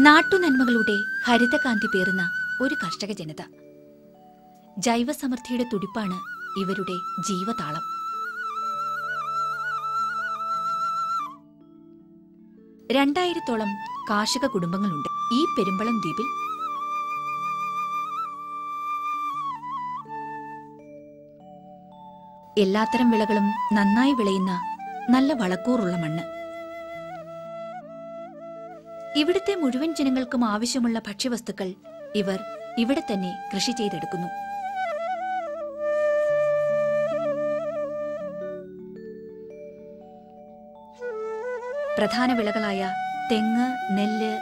നാട്ടുനന്മകളുടെ ഹരിതകാന്തി പേറുന്ന ഒരു കർഷക ജനത. ജൈവസമൃദ്ധിയുടെ തുടിപ്പാണ് ഇവരുടെ ജീവതാളം. രണ്ടായിരത്തോളം കാർഷിക കുടുംബങ്ങളുണ്ട് ഈ പെരുമ്പളം ദ്വീപിൽ. എല്ലാത്തരം വിളകളും നന്നായി വിളയുന്ന നല്ല വളക്കൂറുള്ള മണ്ണ്. ഇവിടുത്തെ മുഴുവൻ ജനങ്ങൾക്കും ആവശ്യമുള്ള ഭക്ഷ്യവസ്തുക്കൾ ഇവർ ഇവിടെ തന്നെ കൃഷി ചെയ്തെടുക്കുന്നു. പ്രധാന വിളകളായ തെങ്ങ്, നെല്ല്,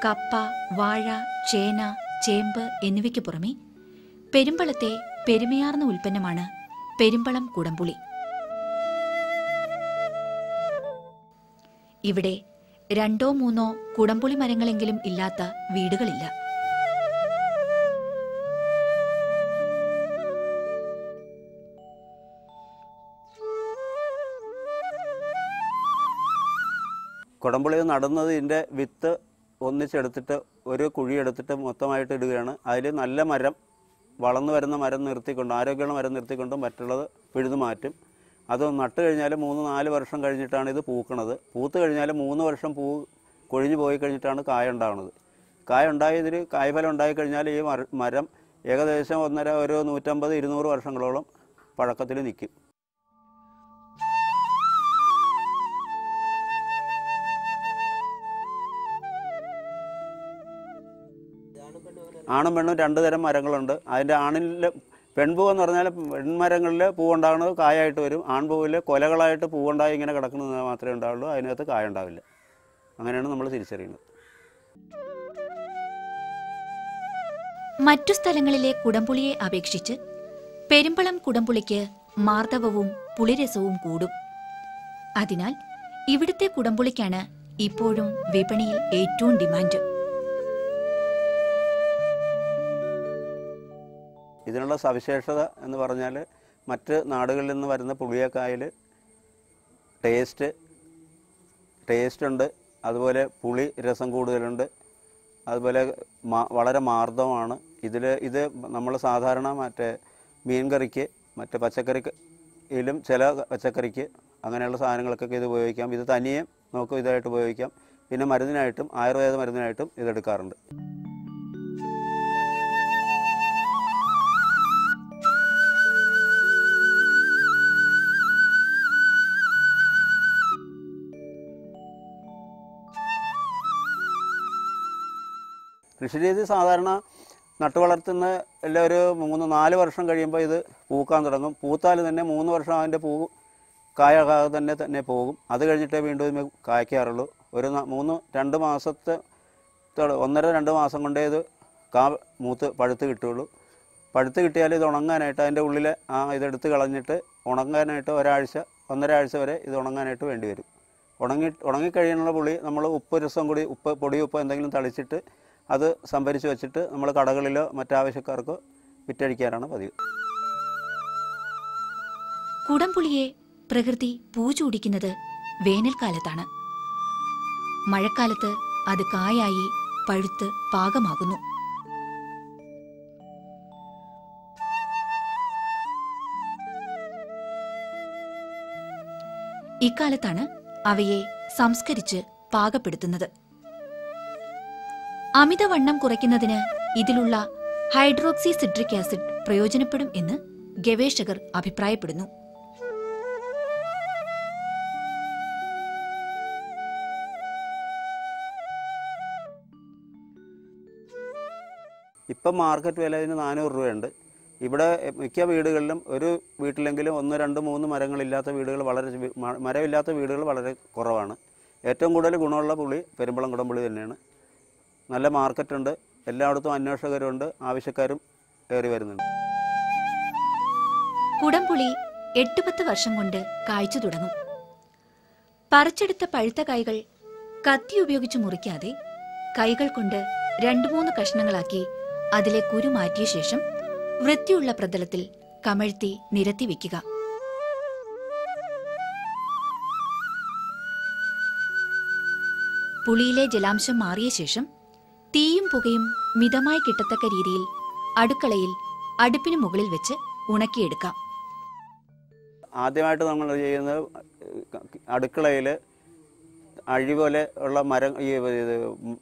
കപ്പ, വാഴ, ചേന, ചേമ്പ് എന്നിവയ്ക്ക് പുറമെ പെരുമ്പളത്തെ പെരുമയാർന്ന ഉൽപ്പന്നമാണ് പെരുമ്പളം കുടംപുളി. ഇവിടെ 2-3 കുടംപുളി മരങ്ങളെങ്കിലും ഇല്ലാത്ത വീടുകളില്ല. കുടംപുളി നടുന്നത് ഇതിൻ്റെ വിത്ത് ഒന്നിച്ചെടുത്തിട്ട് ഒരു കുഴിയെടുത്തിട്ട് മൊത്തമായിട്ട് ഇടുകയാണ്. അതിൽ നല്ല മരം, വളർന്നു വരുന്ന മരം നിർത്തിക്കൊണ്ട്, ആരോഗ്യമുള്ള മരം നിർത്തിക്കൊണ്ട് മറ്റുള്ളത് പിഴുതു മാറ്റും. അത് നട്ട് കഴിഞ്ഞാൽ 3-4 വർഷം കഴിഞ്ഞിട്ടാണ് ഇത് പൂക്കണത്. പൂത്ത് കഴിഞ്ഞാൽ 3 വർഷം പൂ കൊഴിഞ്ഞു പോയി കഴിഞ്ഞിട്ടാണ് കായ ഉണ്ടാകുന്നത്. കായ ഉണ്ടായതിൽ കായ്ഫലം ഉണ്ടായിക്കഴിഞ്ഞാൽ ഈ മരം ഏകദേശം 150-200 വർഷങ്ങളോളം പഴക്കത്തിൽ നിൽക്കും. ആണും പെണ്ണും 2 തരം മരങ്ങളുണ്ട്. അതിൻ്റെ ആണിൽ പെൺപൂ എന്ന് പറഞ്ഞാൽ പെൺമരങ്ങളിൽ പൂവുണ്ടാകുന്നത് കായായിട്ട് വരും. ആൺപൂവിൽ കൊലകളായിട്ട് പൂവുണ്ടായി ഇങ്ങനെ കിടക്കുന്നത് മാത്രമേ ഉണ്ടാവുള്ളൂ. അതിനകത്ത് കായ ഉണ്ടാവില്ല. അങ്ങനെയാണ് നമ്മൾ തിരിച്ചറിയുന്നത്. മറ്റു സ്ഥലങ്ങളിലെ കുടംപുളിയെ അപേക്ഷിച്ച് പെരുമ്പളം കുടംപുളിക്ക് മാർദ്ദവവും പുളിരസവും കൂടും. അതിനാൽ ഇവിടുത്തെ കുടംപുളിക്കാണ് ഇപ്പോഴും വിപണിയിൽ ഏറ്റവും ഡിമാൻഡ്. ഇതിനുള്ള സവിശേഷത എന്ന് പറഞ്ഞാൽ മറ്റ് നാടുകളിൽ നിന്ന് വരുന്ന പുളിയേക്കായിൽ ടേസ്റ്റ് ഉണ്ട്. അതുപോലെ പുളി രസം കൂടുതലുണ്ട്. അതുപോലെ വളരെ മാർദ്ദവമാണ്. ഇത് നമ്മൾ സാധാരണ മറ്റേ മീൻ കറിക്ക്, മറ്റേ പച്ചക്കറിയിലും ചില പച്ചക്കറിക്ക് അങ്ങനെയുള്ള സാധനങ്ങൾക്കൊക്കെ ഇത് ഉപയോഗിക്കാം. ഇത് തനിയെ നമുക്ക് ഇതായിട്ട് ഉപയോഗിക്കാം. പിന്നെ മരുന്നിനായിട്ടും ആയുർവേദ മരുന്നിനായിട്ടും ഇതെടുക്കാറുണ്ട്. കൃഷിരീതി സാധാരണ നട്ടുവളർത്തുന്ന എല്ലാം ഒരു 3-4 വർഷം കഴിയുമ്പോൾ ഇത് പൂക്കാൻ തുടങ്ങും. പൂത്താൽ തന്നെ 3 വർഷം അതിൻ്റെ പൂ കായാകാതെ തന്നെ പോകും. അത് കഴിഞ്ഞിട്ടേ വീണ്ടും ഇത് കായ്ക്കാറുള്ളൂ. ഒരു 2 മാസത്തെ 1.5-2 മാസം കൊണ്ടേ ഇത് പഴുത്ത് കിട്ടുകയുള്ളൂ. പഴുത്ത് കിട്ടിയാൽ ഇത് ഉണങ്ങാനായിട്ട് അതിൻ്റെ ഉള്ളിലെ ഇതെടുത്ത് കളഞ്ഞിട്ട് ഉണങ്ങാനായിട്ട് 1-1.5 ആഴ്ച വരെ ഇത് ഉണങ്ങാനായിട്ട് വേണ്ടി വരും. ഉണങ്ങിക്കഴിയാനുള്ള പുളി നമ്മൾ പൊടിയുപ്പ് എന്തെങ്കിലും തളിച്ചിട്ട് അത് സംഭരിച്ച് വെച്ചിട്ട് നമ്മൾ കടകളിലോ മറ്റാവശ്യക്കാർക്കോ വിറ്റഴിക്കാനാണ് പതിവ്. കുടംപുളിയെ പ്രകൃതി പൂച്ചൂടിക്കുന്നത് വേനൽക്കാലത്താണ്. മഴക്കാലത്ത് അത് കായായി പഴുത്ത് പാകമാകുന്നു. ഇക്കാലത്താണ് അവയെ സംസ്കരിച്ച് പാകപ്പെടുത്തുന്നത്. അമിതവണ്ണം കുറയ്ക്കുന്നതിന് ഇതിലുള്ള ഹൈഡ്രോക്സി സിട്രിക് ആസിഡ് പ്രയോജനപ്പെടും എന്ന് ഗവേഷകർ അഭിപ്രായപ്പെടുന്നു. ഇപ്പം മാർക്കറ്റ് വില ഇതിന് 400 രൂപയുണ്ട്. ഇവിടെ മിക്ക വീടുകളിലും ഒരു വീട്ടിലെങ്കിലും 1, 2, 3 മരങ്ങളില്ലാത്ത വീടുകൾ മരമില്ലാത്ത വീടുകൾ വളരെ കുറവാണ്. ഏറ്റവും കൂടുതൽ ഗുണമുള്ള പുളി പെരുമ്പളം കുടംപുളി തന്നെയാണ്. നല്ല മാർക്കറ്റുണ്ട്. എല്ലായിടത്തും അന്വേഷകരുണ്ട്, ആവശ്യക്കാരും ഏറി വരുന്നുണ്ട്. കുടംപുളി 8-10 വർഷം കൊണ്ട് കായ്ച്ചു തുടങ്ങും. പറിച്ചെടുത്ത പഴുത്ത കായ്കൾ കത്തി ഉപയോഗിച്ച് മുറിക്കാതെ കൈകൾ കൊണ്ട് 2-3 കഷ്ണങ്ങളാക്കി അതിലെ കുരു മാറ്റിയ ശേഷം വൃത്തിയുള്ള പ്രതലത്തിൽ കമഴ്ത്തി നിരത്തി വയ്ക്കുക. പുളിയിലെ ജലാംശം മാറിയ ശേഷം തീയും പുകയും മിതമായി കിട്ടത്തക്ക രീതിയിൽ അടുക്കളയിൽ അടുപ്പിന് മുകളിൽ വെച്ച് ഉണക്കിയെടുക്കാം. ആദ്യമായിട്ട് നമ്മൾ ചെയ്യുന്നത് അടുക്കളയിൽ അഴി പോലെ ഉള്ള മരം ഈ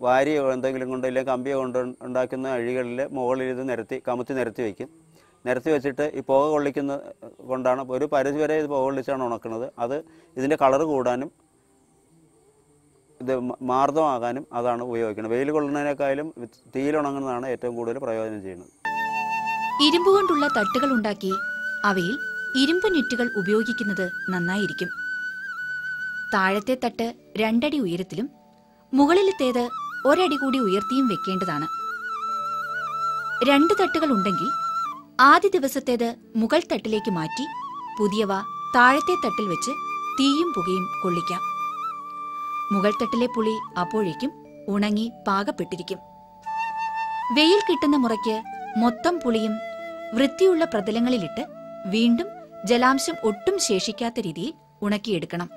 വാരിയോ എന്തെങ്കിലും കൊണ്ട് അല്ലെങ്കിൽ കമ്പിയോ കൊണ്ട് ഉണ്ടാക്കുന്ന അഴികളിൽ മുകളിൽ ഇത് കമുത്തി നിരത്തി വയ്ക്കും. നിരത്തി വെച്ചിട്ട് ഈ പുക കൊള്ളിക്കുന്ന കൊണ്ടാണ് ഒരു പരിധി വരെ ഇത് പുക കൊള്ളിച്ചാണ് ഉണക്കുന്നത്. അത് ഇതിൻ്റെ കളറ് കൂടാനും ഇത് മാർദ്ദമാകാനും അതാണ് ഉപയോഗിക്കുന്നത്. വെയിൽ കൊള്ളുന്നതിനേക്കാളും തീയിലുണങ്ങുന്നതാണ് ഏറ്റവും കൂടുതൽ പ്രയോജനം ചെയ്യുന്നത്. ഇരുമ്പ് കൊണ്ടുള്ള തട്ടുകൾ ഉണ്ടാക്കി അവയിൽ ഇരുമ്പ് നെറ്റുകൾ ഉപയോഗിക്കുന്നത് നന്നായിരിക്കും. താഴത്തെ തട്ട് 2 അടി ഉയരത്തിലും മുകളിലത്തേത് 1 അടി കൂടി ഉയർത്തിയും വെക്കേണ്ടതാണ്. 2 തട്ടുകൾ ഉണ്ടെങ്കിൽ ആദ്യ ദിവസത്തേത് മുകൾ തട്ടിലേക്ക് മാറ്റി പുതിയവ താഴത്തെ തട്ടിൽ വെച്ച് തീയും പുകയും കൊള്ളിക്കാം. മുകൾ തട്ടിലെ പുളി അപ്പോഴേക്കും ഉണങ്ങി പാകപ്പെട്ടിരിക്കും. വെയിൽ കിട്ടുന്ന മുറയ്ക്ക് മൊത്തം പുളിയും വൃത്തിയുള്ള പ്രതലങ്ങളിലിട്ട് വീണ്ടും ജലാംശം ഒട്ടും ശേഷിക്കാത്ത രീതിയിൽ ഉണക്കിയെടുക്കണം.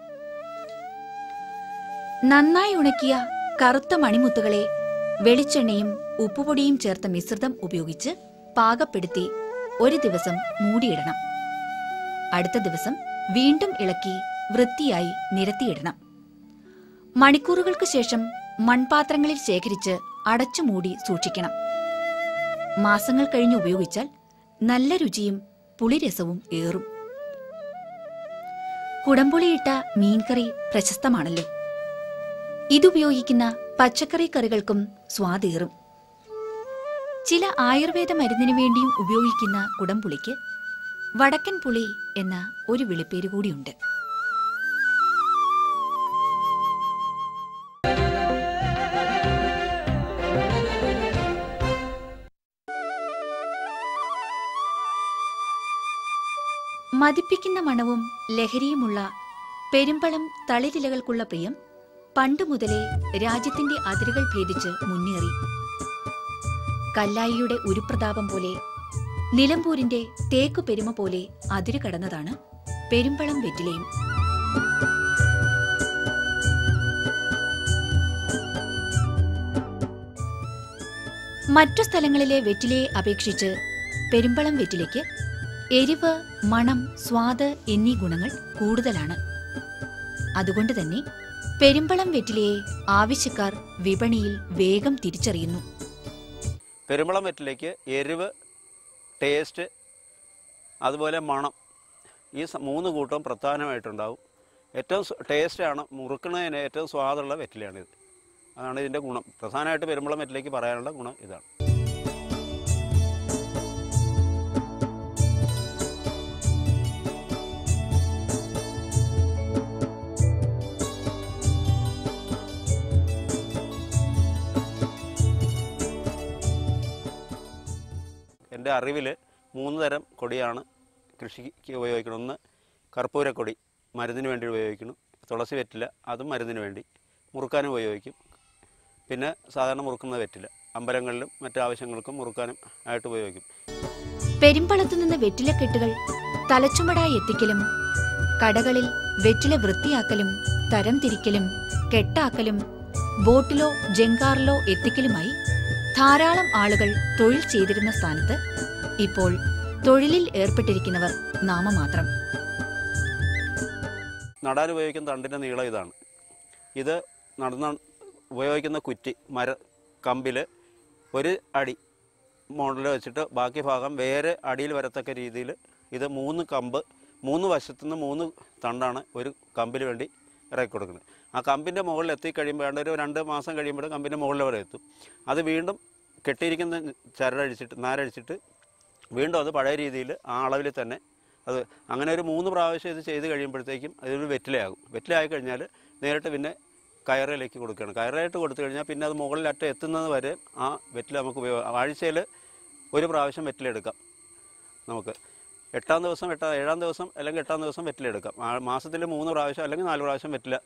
നന്നായി ഉണക്കിയ കറുത്ത മണിമുത്തുകളെ വെളിച്ചെണ്ണയും ഉപ്പുപൊടിയും ചേർത്ത മിശ്രിതം ഉപയോഗിച്ച് പാകപ്പെടുത്തി 1 ദിവസം മൂടിയിടണം. അടുത്ത ദിവസം വീണ്ടും ഇളക്കി വൃത്തിയായി നിരത്തിയിടണം. മണിക്കൂറുകൾക്ക് ശേഷം മൺപാത്രങ്ങളിൽ ശേഖരിച്ച് അടച്ചുമൂടി സൂക്ഷിക്കണം. മാസങ്ങൾ കഴിഞ്ഞ് ഉപയോഗിച്ചാൽ നല്ല രുചിയും പുളിരസവും ഏറും. കുടംപുളിയിട്ട മീൻകറി പ്രശസ്തമാണല്ലോ. ഇതുപയോഗിക്കുന്ന പച്ചക്കറി കറികൾക്കും സ്വാദേറും. ചില ആയുർവേദ മരുന്നിനു വേണ്ടിയും ഉപയോഗിക്കുന്ന കുടംപുളിക്ക് വടക്കൻ പുളി എന്ന ഒരു വിളിപ്പേര് കൂടിയുണ്ട്. മതിപ്പിക്കുന്ന മണവും ലഹരിയുമുള്ള പെരുമ്പളം തളിരിലകൾക്കുള്ള പ്രിയം പണ്ടുമുതലേ രാജ്യത്തിന്റെ അതിരുകൾ ഭേദിച്ച് മുന്നേറി. കല്ലായിയുടെ ഉരുപ്രതാപം പോലെ, നിലമ്പൂരിന്റെ തേക്കു പെരുമ പോലെ അതിരു കടന്നതാണ് പെരുമ്പളം വെറ്റിലയും. മറ്റു സ്ഥലങ്ങളിലെ വെറ്റിലയെ അപേക്ഷിച്ച് പെരുമ്പളം വെറ്റിലയ്ക്ക് എരിവ്, മണം, സ്വാദ് എന്നീ ഗുണങ്ങൾ കൂടുതലാണ്. അതുകൊണ്ട് തന്നെ പെരുമ്പളം വെറ്റിലയെ ആവശ്യക്കാർ വിപണിയിൽ വേഗം തിരിച്ചറിയുന്നു. പെരുമ്പളം വെറ്റിലയ്ക്ക് എരിവ്, ടേസ്റ്റ്, അതുപോലെ മണം, ഈ 3 കൂട്ടം പ്രധാനമായിട്ടുണ്ടാവും. ഏറ്റവും ടേസ്റ്റാണ്, മുറുക്കുന്നതിന് ഏറ്റവും സ്വാദുള്ള വെറ്റിലയാണിത്. അതാണ് ഇതിൻ്റെ ഗുണം. പ്രധാനമായിട്ട് പെരുമ്പളം വെറ്റിലയ്ക്ക് പറയാനുള്ള ഗുണം ഇതാണ്. എൻ്റെ അറിവിൽ 3 തരം കൊടിയാണ് കൃഷിക്ക് ഉപയോഗിക്കണം. ഒന്ന് കർപ്പൂരക്കൊടി, മരുന്നിന് വേണ്ടി ഉപയോഗിക്കണം. തുളസി വെറ്റില, അതും മരുന്നിന് വേണ്ടി. മുറുക്കാനും ഉപയോഗിക്കും. പിന്നെ സാധാരണ മുറുക്കുന്ന വെറ്റില അമ്പലങ്ങളിലും മറ്റാവശ്യങ്ങൾക്കും മുറുക്കാനും ആയിട്ട് ഉപയോഗിക്കും. പെരുമ്പളത്തു നിന്ന് വെറ്റിലക്കെട്ടുകൾ തലച്ചുമടായി എത്തിക്കലും കടകളിൽ വെറ്റില വൃത്തിയാക്കലും തരം തിരിക്കലും കെട്ടാക്കലും ബോട്ടിലോ ജങ്കാറിലോ എത്തിക്കലുമായി ധാരാളം ആളുകൾ തൊഴിൽ ചെയ്തിരുന്ന സ്ഥാനത്ത് ഇപ്പോൾ തൊഴിലിൽ ഏർപ്പെട്ടിരിക്കുന്നവർ നാമമാത്രം. നടാൻ ഉപയോഗിക്കുന്ന തണ്ടിൻ്റെ നീളം ഇതാണ്. ഇത് ഉപയോഗിക്കുന്ന കുറ്റി കമ്പിൽ 1 അടി മോഡൽ വെച്ചിട്ട് ബാക്കി ഭാഗം വേറെ അടിയിൽ വരത്തക്ക രീതിയിൽ ഇത് 3 കമ്പ് 3 വശത്തുനിന്ന് 3 തണ്ടാണ് ഒരു കമ്പിന് വേണ്ടി ഇറക്കി കൊടുക്കുന്നത്. ആ കമ്പിൻ്റെ മുകളിൽ എത്തിക്കഴിയുമ്പോൾ ഒരു 2 മാസം കഴിയുമ്പോൾ കമ്പിൻ്റെ മുകളിൽ വരെ എത്തും. അത് വീണ്ടും കെട്ടിയിരിക്കുന്ന നാരഴിച്ചിട്ട് വീണ്ടും അത് പഴയ രീതിയിൽ ആ അളവിൽ തന്നെ അത് അങ്ങനെ ഒരു 3 പ്രാവശ്യം ഇത് ചെയ്ത് കഴിയുമ്പോഴത്തേക്കും അതൊരു വെറ്റിലയാകും. വെറ്റിലയായി കഴിഞ്ഞാൽ നേരിട്ട് പിന്നെ കയറിലേക്ക് കൊടുക്കുകയാണ്. കയറായിട്ട് കൊടുത്തു കഴിഞ്ഞാൽ പിന്നെ അത് മുകളിലറ്റം എത്തുന്നത് വരെ ആ വെറ്റില നമുക്ക് ആഴ്ചയിൽ 1 പ്രാവശ്യം വെറ്റില എടുക്കാം. നമുക്ക് 8-ാം ദിവസം 7-ാം ദിവസം അല്ലെങ്കിൽ 8-ാം ദിവസം വെറ്റില എടുക്കാം. മാസത്തിൽ 3 പ്രാവശ്യം അല്ലെങ്കിൽ 4 പ്രാവശ്യം വെറ്റില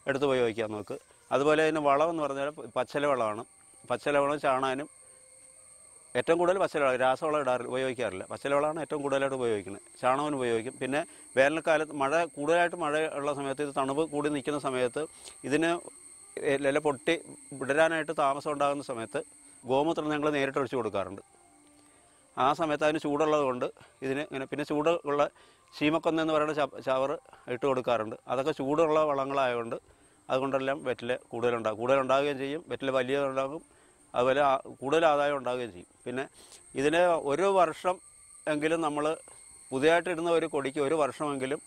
എടുത്ത് ഉപയോഗിക്കാം നമുക്ക്. അതുപോലെ തന്നെ വളം എന്ന് പറഞ്ഞാൽ പച്ചില വളമാണ്. പച്ചില വളം ചാണാനും ഏറ്റവും കൂടുതൽ പച്ചില വളം, രാസവളം ഉപയോഗിക്കാറില്ല. പച്ചില വളമാണ് ഏറ്റവും കൂടുതലായിട്ട് ഉപയോഗിക്കുന്നത്. ചാണകത്തിന് ഉപയോഗിക്കും. പിന്നെ വേനൽക്കാലത്ത് കൂടുതലായിട്ട് മഴ ഉള്ള സമയത്ത് ഇത് തണുപ്പ് കൂടി നിൽക്കുന്ന സമയത്ത് ഇതിന് ഇല പൊട്ടി വിടരാനായിട്ട് താമസം ഉണ്ടാകുന്ന സമയത്ത് ഗോമൂത്രം ഞങ്ങൾ നേരിട്ട് ഒഴിച്ചു കൊടുക്കാറുണ്ട്. ആ സമയത്ത് അതിന് ചൂടുള്ളത് കൊണ്ട് ഇതിന് ഇങ്ങനെ പിന്നെ ചൂടുള്ള ശീമക്കൊന്ന എന്ന് പറയുന്ന ചവറ് ഇട്ട് കൊടുക്കാറുണ്ട്. അതൊക്കെ ചൂടുള്ള വളങ്ങളായതുകൊണ്ട് അതുകൊണ്ടെല്ലാം വെറ്റില കൂടുതലുണ്ടാകുകയും ചെയ്യും. വെറ്റില വലിയതുണ്ടാകും, അതുപോലെ കൂടുതൽ ആദായം ഉണ്ടാകുകയും ചെയ്യും. പിന്നെ ഇതിന് ഒരു വർഷം എങ്കിലും നമ്മൾ പുതിയതായിട്ട് ഇടുന്ന ഒരു കൊടിക്ക് ഒരു വർഷമെങ്കിലും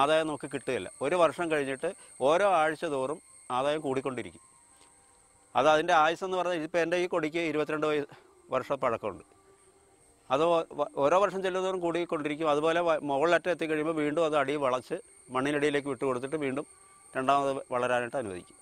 ആദായം നമുക്ക് കിട്ടുകയില്ല. ഒരു വർഷം കഴിഞ്ഞിട്ട് ഓരോ ആഴ്ച തോറും ആദായം കൂടിക്കൊണ്ടിരിക്കും. അത് അതിൻ്റെ ആയുസ്സെന്ന് പറഞ്ഞാൽ ഇപ്പോൾ എൻ്റെ ഈ കൊടിക്ക് 22 വർഷം പഴക്കമുണ്ട്. അത് ഓരോ വർഷം ചെല്ലുന്നതോറും കൂടിക്കൊണ്ടിരിക്കും. അതുപോലെ മുകളിലറ്റം എത്തിക്കഴിയുമ്പോൾ വീണ്ടും അത് അടി വളച്ച് മണ്ണിനടിയിലേക്ക് വിട്ടു കൊടുത്തിട്ട് വീണ്ടും രണ്ടാമത് വളരാനായിട്ട് അനുവദിക്കും.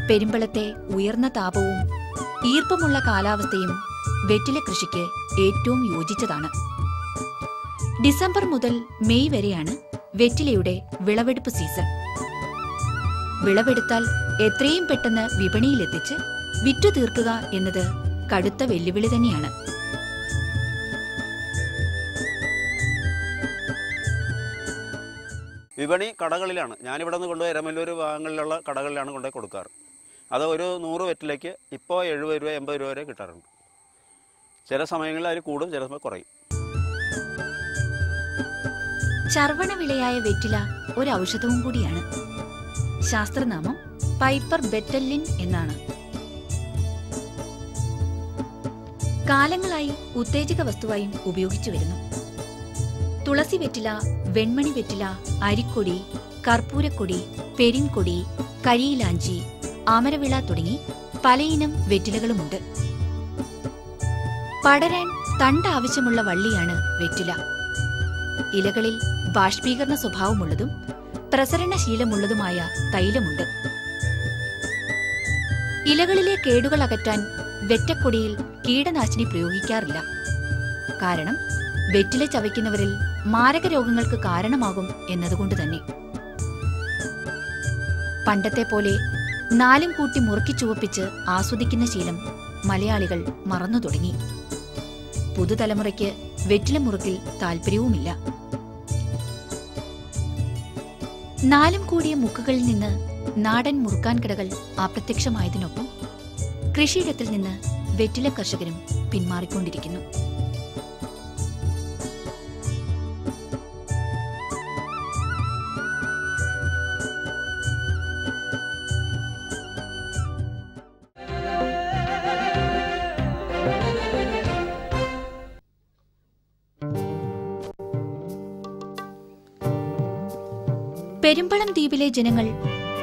പെരുമ്പളത്തെ ഉയർന്ന താപവും ഈർപ്പമുള്ള കാലാവസ്ഥയും വെറ്റില കൃഷിക്ക് ഏറ്റവും യോജിച്ചതാണ്. ഡിസംബർ മുതൽ മെയ് വരെയാണ് വെറ്റിലയുടെ വിളവെടുപ്പ് സീസൺ. വിളവെടുത്താൽ എത്രയും പെട്ടെന്ന് വിപണിയിലെത്തിച്ച് വിറ്റു തീർക്കുക എന്നത് കടുത്ത വെല്ലുവിളി തന്നെയാണ്. വിപണി കടകളിലാണ്. ഞാനിവിടെ നിന്ന് കൊണ്ടുപോയി എരമല്ലൂർ ഭാഗങ്ങളിലുള്ള കടകളിലാണ് കൊണ്ടുപോയി കൊടുക്കാറ്. അത് ഒരു 100 വെറ്റിലേക്ക് ഇപ്പോൾ 70 രൂപ 80 രൂപ വരെ കിട്ടാറുണ്ട്. ചില സമയങ്ങളിൽ അതിൽ കൂടും, ചില സമയം കുറയും. ചർവണ വിളയായ വെറ്റില ഒരു ഔഷധവും കൂടിയാണ്. ശാസ്ത്രനാമം പൈപ്പർ ബെറ്റല്ലിൻ എന്നാണ്. കാലങ്ങളായി ഉത്തേജക വസ്തുവായും ഉപയോഗിച്ചു വരുന്നു. തുളസി വെറ്റില, വെൺമണി വെറ്റില, അരിക്കൊടി, കർപ്പൂരക്കൊടി, പെരിൻകൊടി, കരിയിലാഞ്ചി, അമരവിള തുടങ്ങി പലയിനം വെറ്റിലകളുമുണ്ട്. പടരാൻ തണ്ട് ആവശ്യമുള്ള വള്ളിയാണ് വെറ്റില. ഇലകളിൽ ബാഷ്പീകരണ സ്വഭാവമുള്ളതും പ്രസരണശീലമുള്ളതുമായ തൈലമുണ്ട്. ഇലകളിലെ കേടുകൾ അകറ്റാൻ വെറ്റക്കൊടിയിൽ കീടനാശിനി പ്രയോഗിക്കാറില്ല. കാരണം വെറ്റില ചവയ്ക്കുന്നവരിൽ മാരക രോഗങ്ങൾക്ക് കാരണമാകും എന്നതുകൊണ്ട് തന്നെ. പണ്ടത്തെ പോലെ നാലും കൂട്ടി മുറുക്കി ചുവപ്പിച്ച് ആസ്വദിക്കുന്ന ശീലം മലയാളികൾ മറന്നു തുടങ്ങി. പുതുതലമുറയ്ക്ക് വെറ്റില മുറുക്കിൽ താൽപര്യവുമില്ല. നാലും കൂടിയ മുക്കുകളിൽ നിന്ന് നാടൻ മുറുക്കാൻ കടകൾ അപ്രത്യക്ഷമായതിനൊപ്പം കൃഷിയിടത്തിൽ നിന്ന് വെറ്റില കർഷകരും പിന്മാറിക്കൊണ്ടിരിക്കുന്നു. പെരുമ്പളം ദ്വീപിലെ ജനങ്ങൾ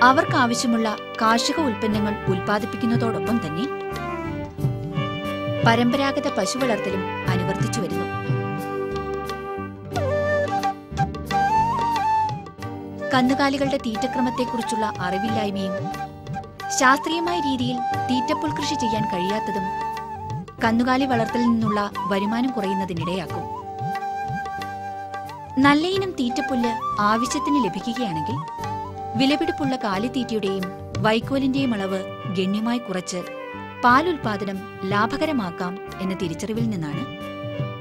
അവർക്കാവശ്യമുള്ള കാർഷിക ഉൽപ്പന്നങ്ങൾ ഉൽപ്പാദിപ്പിക്കുന്നതോടൊപ്പം തന്നെ പരമ്പരാഗത പശു വളർത്തലും അനുവർത്തിച്ചു വരുന്നു. കന്നുകാലികളുടെ തീറ്റക്രമത്തെക്കുറിച്ചുള്ള അറിവില്ലായ്മയും ശാസ്ത്രീയമായ രീതിയിൽ തീറ്റപ്പുൽ കൃഷി ചെയ്യാൻ കഴിയാത്തതും കന്നുകാലി വളർത്തലിൽ നിന്നുള്ള വരുമാനം കുറയുന്നതിനിടയാക്കും. നല്ലയിനം തീറ്റപ്പുല്ല് ആവശ്യത്തിന് ലഭിക്കുകയാണെങ്കിൽ വിലപിടിപ്പുള്ള കാലിത്തീറ്റയുടെയും വൈക്കോലിന്റെയും അളവ് ഗണ്യമായി കുറച്ച് പാലുൽപാദനം ലാഭകരമാക്കാം എന്ന തിരിച്ചറിവിൽ നിന്നാണ്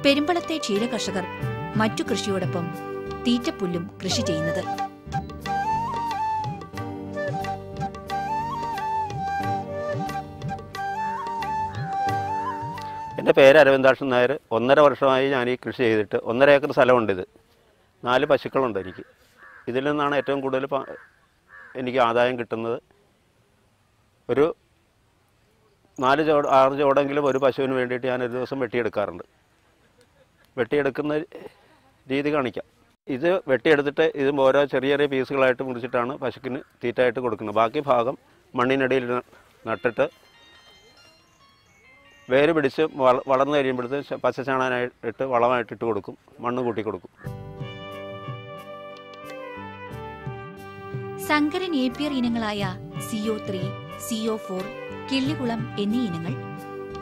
പെരുമ്പളത്തെ ക്ഷീരകർഷകർ മറ്റു കൃഷിയോടൊപ്പം തീറ്റപ്പുല്ലും കൃഷി ചെയ്യുന്നത്. എൻ്റെ പേര് അരവിന്ദാക്ഷൻ നായർ. 1.5 വർഷമായി ഞാൻ ഈ കൃഷി ചെയ്തിട്ട്. 1.5 ഏക്കർ സ്ഥലമുണ്ട്. ഇത് 4 പശുക്കളുണ്ട് എനിക്ക്. ഇതിൽ നിന്നാണ് ഏറ്റവും കൂടുതൽ എനിക്ക് ആദായം കിട്ടുന്നത്. ഒരു 4-6 ചോടെങ്കിലും ഒരു പശുവിന് വേണ്ടിയിട്ട് ഞാൻ ഒരു ദിവസം വെട്ടിയെടുക്കാറുണ്ട്. വെട്ടിയെടുക്കുന്ന രീതി കാണിക്കാം. ഇത് വെട്ടിയെടുത്തിട്ട് ഇത് ഓരോ ചെറിയ ചെറിയ പീസുകളായിട്ട് മുറിച്ചിട്ടാണ് പശുക്കിന് തീറ്റയായിട്ട് കൊടുക്കുന്നത്. ബാക്കി ഭാഗം മണ്ണിനടിയിൽ നട്ടിട്ട് വേര് പിടിച്ച് വളർന്നു കഴിയുമ്പോഴത്തേക്ക് പച്ചച്ചാണാനായിട്ട് വളമായിട്ടിട്ട് കൊടുക്കും, മണ്ണ് കൂട്ടി കൊടുക്കും. സങ്കര നേപ്പിയർ ഇനങ്ങളായ CO3, CO4, കിള്ളികുളം എന്നീ ഇനങ്ങൾ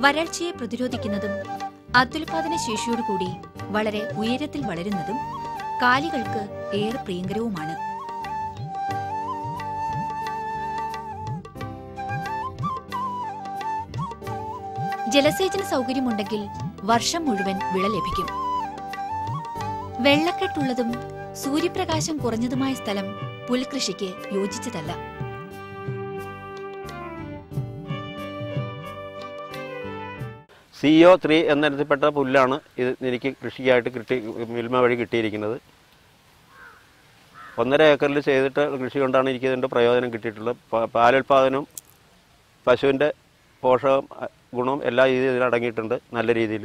വരൾച്ചയെ പ്രതിരോധിക്കുന്നതും അത്യുൽപാദന ശേഷിയോടുകൂടി വളരെ ഉയരത്തിൽ വളരുന്നതും കാലികൾക്ക് ഏറെ പ്രിയങ്കരവുമാണ്. ജലസേചന സൗകര്യമുണ്ടെങ്കിൽ വർഷം മുഴുവൻ വിള ലഭിക്കും. വെള്ളക്കെട്ടുള്ളതും സൂര്യപ്രകാശം കുറഞ്ഞതുമായ സ്ഥലം പുൽകൃഷിക്ക് യോജിച്ചതല്ല. CO3 എന്നതിൽപ്പെട്ട പുല്ലാണ് ഇത് എനിക്ക് കൃഷിക്കായിട്ട് മിൽമ വഴി കിട്ടിയിരിക്കുന്നത്. 1.5 ഏക്കറിൽ ചെയ്തിട്ട് കൃഷി കൊണ്ടാണ് എനിക്ക് ഇതിൻ്റെ പ്രയോജനം കിട്ടിയിട്ടുള്ളത്. പാലുൽപാദനവും പശുവിൻ്റെ പോഷക ഗുണവും എല്ലാ രീതിയിലും അടങ്ങിയിട്ടുണ്ട്. നല്ല രീതിയിൽ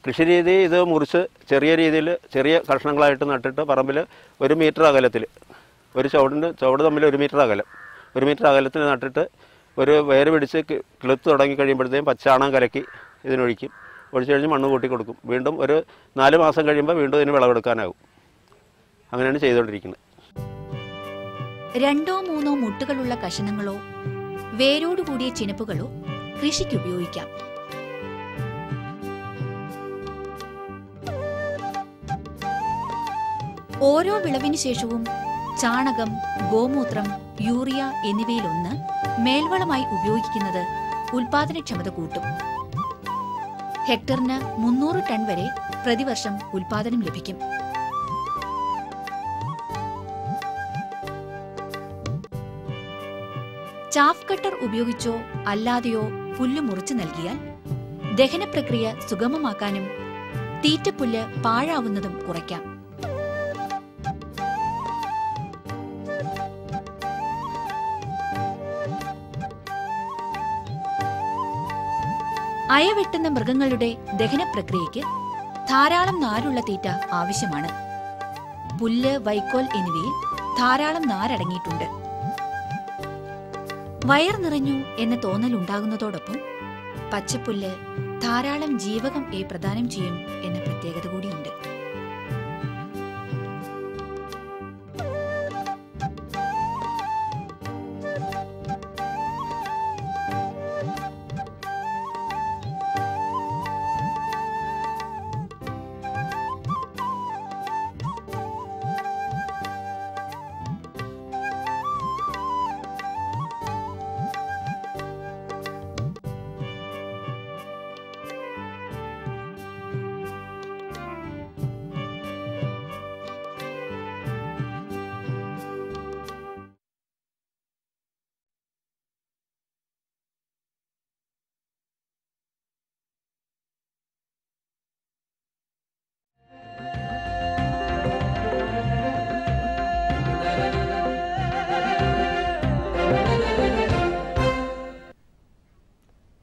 കൃഷി രീതി ഇത് മുറിച്ച് ചെറിയ രീതിയിൽ ചെറിയ കഷ്ണങ്ങളായിട്ട് നട്ടിട്ട് പറമ്പിൽ 1 മീറ്റർ അകലത്തിൽ, ഒരു ചുവട് തമ്മിൽ 1 മീറ്റർ അകലം, 1 മീറ്റർ അകലത്തിൽ നട്ടിട്ട് ഒരു വേര് പിടിച്ച് കിളുത്ത് തുടങ്ങി കഴിയുമ്പോഴത്തേക്കും പച്ചാണം കലക്കി ഇതിനൊഴിക്കും. ഒഴിച്ചു കഴിഞ്ഞ് മണ്ണ് കൂട്ടി കൊടുക്കും. വീണ്ടും ഒരു 4 മാസം കഴിയുമ്പോൾ വീണ്ടും ഇതിന് വിളവെടുക്കാനാകും. അങ്ങനെയാണ് ചെയ്തുകൊണ്ടിരിക്കുന്നത്. 2-3 മുട്ടുകളുള്ള കഷണങ്ങളോ വേരോടുകൂടിയ ചിനപ്പുകളോ കൃഷിക്ക് ഉപയോഗിക്കാം. ഓരോ വിളവിന് ശേഷവും ചാണകം, ഗോമൂത്രം, യൂറിയ എന്നിവയിലൊന്ന് മേൽവളമായി ഉപയോഗിക്കുന്നത് ഉൽപാദനക്ഷമത കൂട്ടും. ഹെക്ടറിന് 300 ടൺ വരെ പ്രതിവർഷം ഉൽപാദനം ലഭിക്കും. ചാഫ് കട്ടർ ഉപയോഗിച്ചോ അല്ലാതെയോ പുല്ല് മുറിച്ചു നൽകിയാൽ ദഹന പ്രക്രിയ സുഗമമാക്കാനും തീറ്റപ്പുല്ല് പാഴാവുന്നതും കുറയ്ക്കാം. അയവെട്ടുന്ന മൃഗങ്ങളുടെ ദഹന പ്രക്രിയയ്ക്ക് ധാരാളം നാരുള്ള തീറ്റ ആവശ്യമാണ്. പുല്ല്, വൈക്കോൽ എന്നിവയിൽ ധാരാളം നാരടങ്ങിയിട്ടുണ്ട്. വയർ നിറഞ്ഞു എന്ന തോന്നലുണ്ടാകുന്നതോടൊപ്പം പച്ചപ്പുല്ല് ധാരാളം ജീവകം എ പ്രദാനം ചെയ്യും എന്ന പ്രത്യേകത കൂടിയുണ്ട്.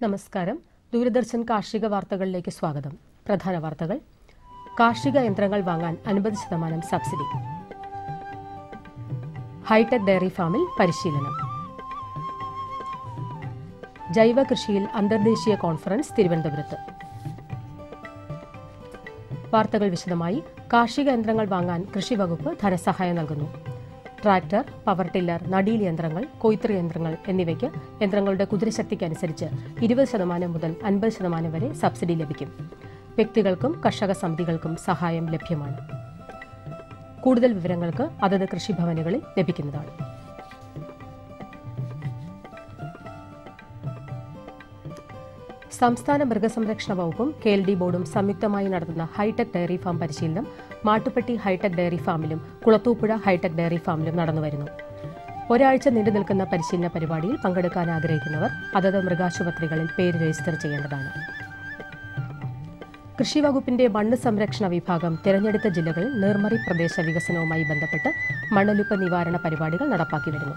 നമസ്കാരം. ദൂരദർശൻ കാർഷിക വാർത്തകളിലേക്ക് സ്വാഗതം. പ്രധാന വാർത്തകൾ. കാർഷിക യന്ത്രങ്ങൾ വാങ്ങാൻ 50% സബ്സിഡി. ഹൈടെക് ഡയറി ഫാമിൽ പരിശീലനം. ജൈവ കൃഷിയിൽ അന്തർദേശീയ കോൺഫറൻസ് തിരുവനന്തപുരത്ത്. വാർത്തകൾ വിശദമായി. കാർഷിക യന്ത്രങ്ങൾ വാങ്ങാൻ കൃഷി വകുപ്പ് ധനസഹായം നൽകുന്നു. ട്രാക്ടർ, പവർ ടില്ലർ, നടീൽ യന്ത്രങ്ങൾ, കൊയ്ത്ത് യന്ത്രങ്ങൾ എന്നിവയ്ക്ക് യന്ത്രങ്ങളുടെ കുതിരശക്തിക്കനുസരിച്ച് 20% മുതൽ 50% വരെ സബ്സിഡി ലഭിക്കും. വ്യക്തികൾക്കും കർഷക സമിതികൾക്കും സഹായം ലഭ്യമാണ്. കൂടുതൽ വിവരങ്ങൾക്ക് അതത് കൃഷിഭവനുകളിൽ ലഭിക്കുന്നതാണ്. സംസ്ഥാന മൃഗസംരക്ഷണ വകുപ്പും KLD ബോർഡും സംയുക്തമായി നടത്തുന്ന ഹൈടെക് ഡയറി ഫാം പരിശീലനം മാട്ടുപ്പെട്ടി ഹൈടെക് ഡയറി ഫാമിലും കുളത്തൂപ്പുഴ ഹൈടെക് ഡയറി ഫാമിലും നടന്നുവരുന്നു. ഒരാഴ്ച നീണ്ടു നിൽക്കുന്ന പരിശീലന പരിപാടിയിൽ പങ്കെടുക്കാൻ ആഗ്രഹിക്കുന്നവർ അതത് മൃഗാശുപത്രികളിൽ പേര് രജിസ്റ്റർ ചെയ്യേണ്ടതാണ്. കൃഷി വകുപ്പിന്റെ മണ്ണ് സംരക്ഷണ വിഭാഗം തിരഞ്ഞെടുത്ത ജില്ലകളിൽ നീർമറി പ്രദേശ വികസനവുമായി ബന്ധപ്പെട്ട് മണ്ണൊലിപ്പ് നിവാരണ പരിപാടികൾ നടപ്പാക്കി വരുന്നു.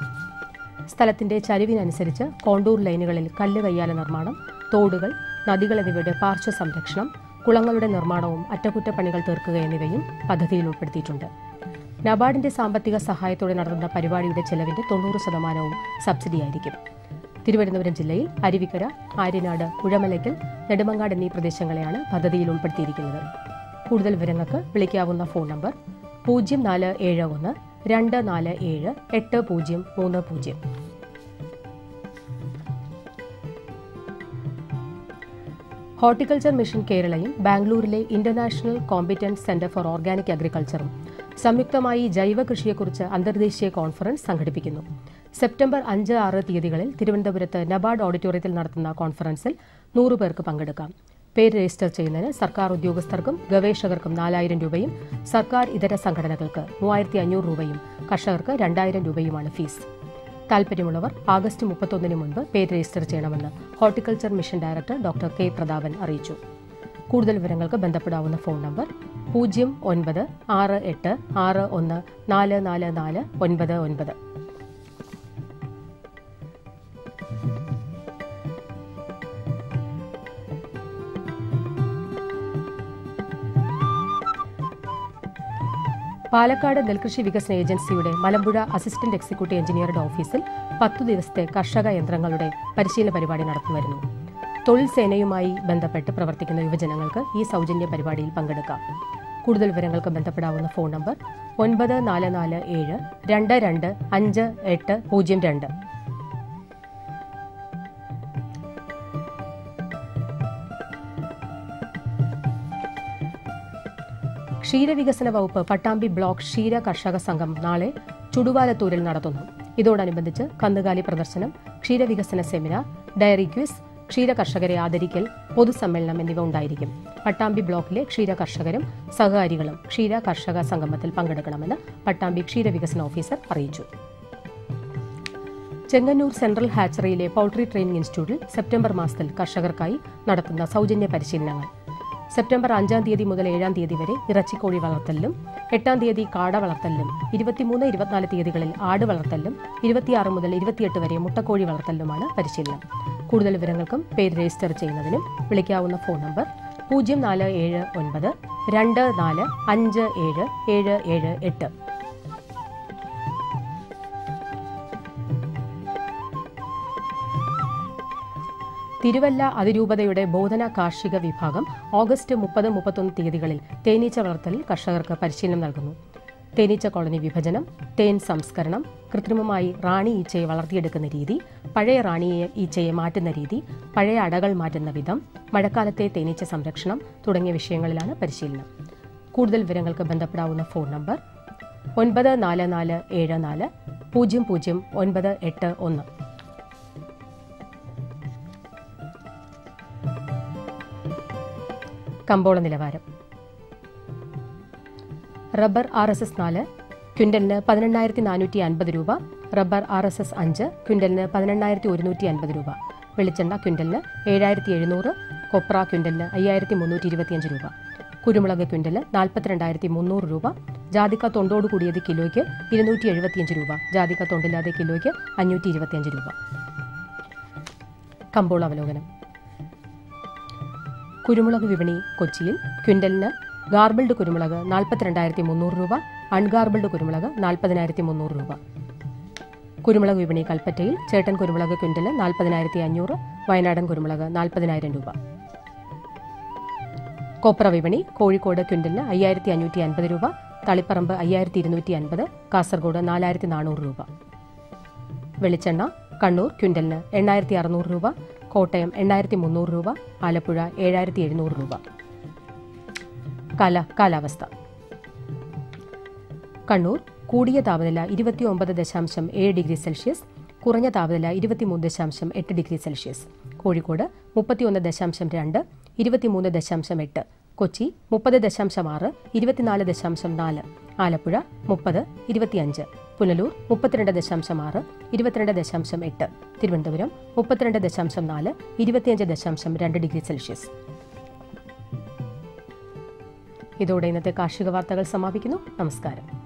സ്ഥലത്തിന്റെ ചരിവിനനുസരിച്ച് കോണ്ടൂർ ലൈനുകളിൽ കല്ല് കയ്യാല നിർമ്മാണം, തോടുകൾ, നദികൾ എന്നിവയുടെ പാർശ്വ സംരക്ഷണം, കുളങ്ങളുടെ നിർമ്മാണവും അറ്റകുറ്റപ്പണികൾ തീർക്കുക എന്നിവയും പദ്ധതിയിൽ ഉൾപ്പെടുത്തിയിട്ടുണ്ട്. നബാർഡിന്റെ സാമ്പത്തിക സഹായത്തോടെ നടത്തുന്ന പരിപാടിയുടെ ചെലവിന്റെ 90% സബ്സിഡിയായിരിക്കും. തിരുവനന്തപുരം ജില്ലയിൽ അരുവിക്കര, ആര്യനാട്, ഉഴമലയ്ക്കൽ, നെടുമങ്ങാട് എന്നീ പ്രദേശങ്ങളെയാണ് പദ്ധതിയിൽ ഉൾപ്പെടുത്തിയിരിക്കുന്നത്. കൂടുതൽ വിവരങ്ങൾക്ക് വിളിക്കാവുന്ന ഫോൺ നമ്പർ 0471 247 8030. ഹോർട്ടിക്കൾച്ചർ മിഷൻ കേരളയും ബാംഗ്ലൂരിലെ international competence centre for organic അഗ്രികൾച്ചറും സംയുക്തമായി ജൈവ കൃഷിയെക്കുറിച്ച് അന്തർദേശീയ കോൺഫറൻസ് സംഘടിപ്പിക്കുന്നു. സെപ്റ്റംബർ 5-6 തീയതികളിൽ തിരുവനന്തപുരത്ത് നബാർഡ് ഓഡിറ്റോറിയത്തിൽ നടത്തുന്ന കോൺഫറൻസിൽ 100 പേർക്ക് പങ്കെടുക്കാം. പേര് രജിസ്റ്റർ ചെയ്യുന്നതിന് സർക്കാർ ഉദ്യോഗസ്ഥർക്കും ഗവേഷകർക്കും 4000 രൂപയും സർക്കാർ ഇതര സംഘടനകൾക്ക് 3500 രൂപയും കർഷകർക്ക് 2000 രൂപയുമാണ് ഫീസ്. താൽപര്യമുള്ളവർ ആഗസ്റ്റ് 31 മുൻപ് പേര് രജിസ്റ്റർ ചെയ്യണമെന്ന് horticulture mission director doctor K Prathapan അറിയിച്ചു. കൂടുതൽ വിവരങ്ങൾക്ക് ബന്ധപ്പെടാവുന്ന ഫോൺ നമ്പർ 0968614499. പാലക്കാട് നെൽകൃഷി വികസന ഏജൻസിയുടെ മലമ്പുഴ അസിസ്റ്റന്റ് എക്സിക്യൂട്ടീവ് എഞ്ചിനീയറുടെ ഓഫീസിൽ 10 ദിവസത്തെ കർഷക യന്ത്രങ്ങളുടെ പരിശീലന പരിപാടി നടത്തിവരുന്നു. തൊഴിൽ സേനയുമായി ബന്ധപ്പെട്ട് പ്രവർത്തിക്കുന്ന യുവജനങ്ങൾക്ക് ഈ സൗജന്യ പരിപാടിയിൽ പങ്കെടുക്കാം. കൂടുതൽ വിവരങ്ങൾക്ക് ബന്ധപ്പെടാവുന്ന ഫോൺ നമ്പർ 9447 225802. ക്ഷീരവികസന വകുപ്പ് പട്ടാമ്പി ബ്ലോക്ക് ക്ഷീര കർഷക സംഘം നാളെ ചുടുവാലത്തൂരിൽ നടത്തുന്നു. ഇതോടനുബന്ധിച്ച് കന്നുകാലി പ്രദർശനം, ക്ഷീരവികസന സെമിനാർ, ഡയറി ക്വിസ്, ക്ഷീര കർഷകരെ ആദരിക്കൽ, പൊതുസമ്മേളനം എന്നിവ ഉണ്ടായിരിക്കും. പട്ടാമ്പി ബ്ലോക്കിലെ ക്ഷീര കർഷകരും സഹകാരികളും ക്ഷീര കർഷക സംഗമത്തിൽ പങ്കെടുക്കണമെന്ന് പട്ടാമ്പി ക്ഷീരവികസന ഓഫീസർ അറിയിച്ചു. ചെങ്ങന്നൂർ സെൻട്രൽ ഹാച്ചറിയിലെ പൗൾട്രി ട്രെയിനിംഗ് ഇൻസ്റ്റിറ്റ്യൂട്ടിൽ സെപ്റ്റംബർ മാസത്തിൽ കർഷകർക്കായി നടത്തുന്ന സൗജന്യ പരിശീലനങ്ങൾ സെപ്റ്റംബർ 5 തീയതി മുതൽ 7 തീയതി വരെ ഇറച്ചിക്കോഴി വളർത്തലിലും 8 തീയതി കാട വളർത്തലിലും 23-24 തീയതികളിൽ ആട് വളർത്തലിലും 26 മുതൽ 28 വരെ മുട്ടക്കോഴി വളർത്തലിലുമാണ് പരിശീലനം. കൂടുതൽ വിവരങ്ങൾക്കും പേര് രജിസ്റ്റർ ചെയ്യുന്നതിനും വിളിക്കാവുന്ന ഫോൺ നമ്പർ 0479 24577778. തിരുവല്ല അതിരൂപതയുടെ ബോധന കാർഷിക വിഭാഗം ഓഗസ്റ്റ് 30-31 തീയതികളിൽ തേനീച്ച വളർത്തലിൽ കർഷകർക്ക് പരിശീലനം നൽകുന്നു. തേനീച്ച കോളനി വിഭജനം, തേൻ സംസ്കരണം, കൃത്രിമമായി റാണി ഈച്ചയെ വളർത്തിയെടുക്കുന്ന രീതി, പഴയ റാണി ഈച്ചയെ മാറ്റുന്ന രീതി, പഴയ അടകൾ മാറ്റുന്ന വിധം, മഴക്കാലത്തെ തേനീച്ച സംരക്ഷണം തുടങ്ങിയ വിഷയങ്ങളിലാണ് പരിശീലനം. കൂടുതൽ വിവരങ്ങൾക്ക് ബന്ധപ്പെടാവുന്ന ഫോൺ നമ്പർ 9447400981. കമ്പോള നിലവാരം. റബ്ബർ RSS 4 ക്വിൻ്റലിന് 18,450 രൂപ, റബ്ബർ RSS 5 ക്വിൻ്റലിന് 18,150 രൂപ, വെളിച്ചെണ്ണ ക്വിൻ്റലിന് 7,700, കൊപ്ര ക്വിൻ്റലിന് 5,325 രൂപ, കുരുമുളക് ക്വിൻ്റലിന് 42,300 രൂപ, ജാതിക്ക തൊണ്ടോട് കൂടിയത് കിലോയ്ക്ക് 275 രൂപ, ജാതിക്ക തൊണ്ടില്ലാതെ കിലോയ്ക്ക് 525 രൂപ. കമ്പോള അവലോകനം. കുരുമുളക് വിപണി കൊച്ചിയിൽ ക്വിൻ്റലിന് ഗാർബിൾഡ് കുരുമുളക് 42,300 രൂപ, അൺഗാർബിൾഡ് കുരുമുളക് 40,300 രൂപ. കുരുമുളക് വിപണി കൽപ്പറ്റയിൽ ചേട്ടൻ കുരുമുളക് ക്വിൻ്റലിന് 40,500, വയനാടൻ കുരുമുളക് 40,000 രൂപ. കൊപ്ര വിപണി കോഴിക്കോട് ക്വിൻ്റലിന് 5,550 രൂപ, തളിപ്പറമ്പ് 5,250, കാസർഗോഡ് 4,400 രൂപ. വെളിച്ചെണ്ണ കണ്ണൂർ ക്വിൻ്റലിന് 8,600 രൂപ, കോട്ടയം 8,300 രൂപ, ആലപ്പുഴ 7,700 രൂപ. കാലാവസ്ഥ. കണ്ണൂർ കൂടിയ താപനില 29.7 ഡിഗ്രി സെൽഷ്യസ്, കുറഞ്ഞ താപനില 23.8 degree Celsius. Kozhikode 31.2, 23.8, Kochi 30.6, 24.4, Alappuzha 30, 25, Punalur 32.6, 22.8, Thiruvananthapuram 32.4, 25.2 degree Celsius. ഇതോടെ ഇന്നത്തെ കാർഷിക വാർത്തകൾ സമാപിക്കുന്നു. നമസ്കാരം.